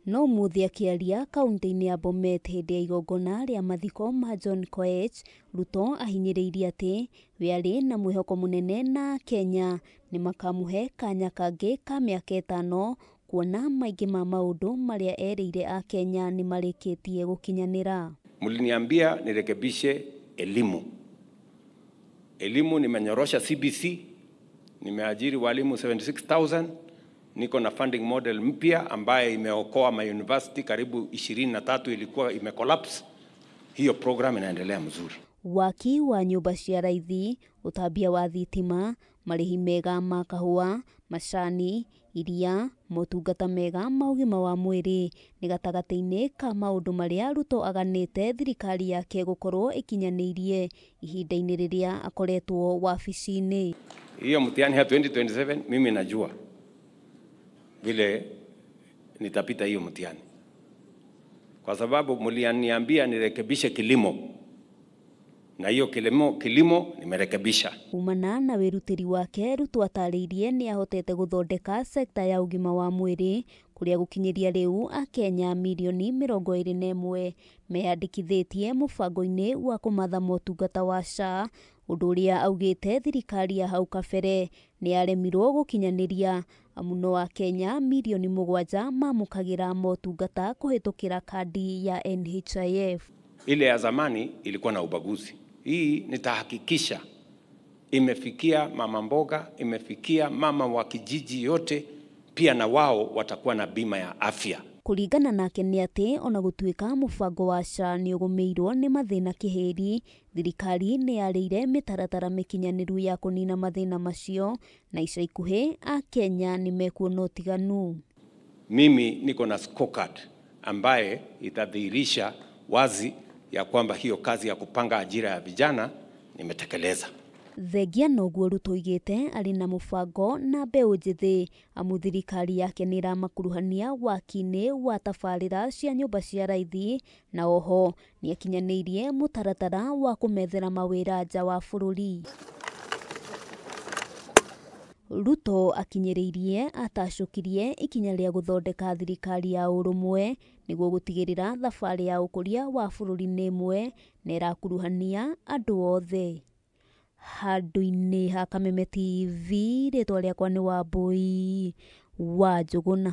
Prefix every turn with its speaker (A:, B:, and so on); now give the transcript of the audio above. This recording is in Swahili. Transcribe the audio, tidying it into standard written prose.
A: No muthi akiaria kaunti-inĩ ya Bomet hĩndĩ ya igongona rĩa mathiko ma John Koech, Ruto ahinyĩrĩirie atĩ we arĩ na mwĩhoko mũnene na Kenya nĩ makamũhe kanya kangĩ ka mĩaka 5 kuona maingĩ ma maũndũ marĩa erĩire a Kenya nĩ marĩkĩtie gũkinyanĩra.
B: Muliniambia nirekebishe elimu. Elimu nimenyorosha CBC, nimeajiri walimu 76,000. Niko na funding model mpya ambaye imeokoa ma university karibu 23 ilikuwa imecollapse. Hiyo program inaendelea mzuri.
A: Waki wa nyumba cia raithi, utambia wa thitima, marĩhi mega ma kahũa, macani, iria, motungata mega ma ũgima wa mwĩrĩ nĩ gatagatĩ-inĩ ka maũndũ marĩa Ruto aganĩte thirikari yake gũkorwo ikinyanĩirie ihinda-inĩ rĩrĩa akoretwo wabici-inĩ.
B: Hiyo mtihani ya 2027 mimi najua vile nitapita hiyo mtihani, kwa sababu mlianiambia nirekebishe kilimo, na hiyo kilimo nimerekebisha.
A: Umana na wĩrutĩri wake, Ruto atarĩirie nĩ ahotete gũthondeka sekta ya ũgima wa mwĩrĩ kũrĩa gũkinyĩria rĩu a Kenya milioni 21 meyandĩkithĩtie mũbango-inĩ wa kũmatha motungata wa SHA, ũndũ ũrĩa augĩte thirikari ya hau kabere nĩ yaremirwo gũkinyanĩria, amuno wa Kenya milioni 7 mamũkagĩra motungata kũhĩtũkĩra kandi ya NHIF.
B: Ile ya zamani ilikuwa na ubaguzi. Hii nitahakikisha imefikia mama mboga, imefikia mama wa kijiji yote, pia na wao watakuwa na bima ya afya.
A: Kũringana nake nĩ atĩ ona gũtuĩka mũbango wa SHA nĩ ũgũmĩirwo nĩ mathĩna kĩhĩri, thirikari nĩ yarĩire mĩtaratara mĩkinyanĩru ya kũnina mathĩna macio, na ica ikuhĩ a Kenya nĩ mekuona ũtiganu.
B: Mimi niko na scorecard ambaye itadhihirisha wazi ya kwamba hiyo kazi ya kupanga ajira ya vijana nimetekeleza.
A: Thengia noguo Ruto oigĩte arĩ na mũbango na mbeũ njĩthĩ, amu thirikari yake nĩ ĩramakuruhania waki-inĩ wa tabarĩra cia nyũmba cia raithi, na oho nĩ akinyanĩirie mũtaratara wa kũmethera mawĩra nja wa bũrũri. Ruto akinyĩrĩirie atacũkirie ikinya rĩa gũthondeka thirikari ya ũrũmwe nĩguo gũtigĩrĩra thabarĩ ya ũkũria wa bũrũri nĩ ĩmwe na ĩrakuruhania andũ othe. Handũ-inĩ ha Kameme TV, rĩtwa rĩakwa nĩ Wambui wa Njũgũna.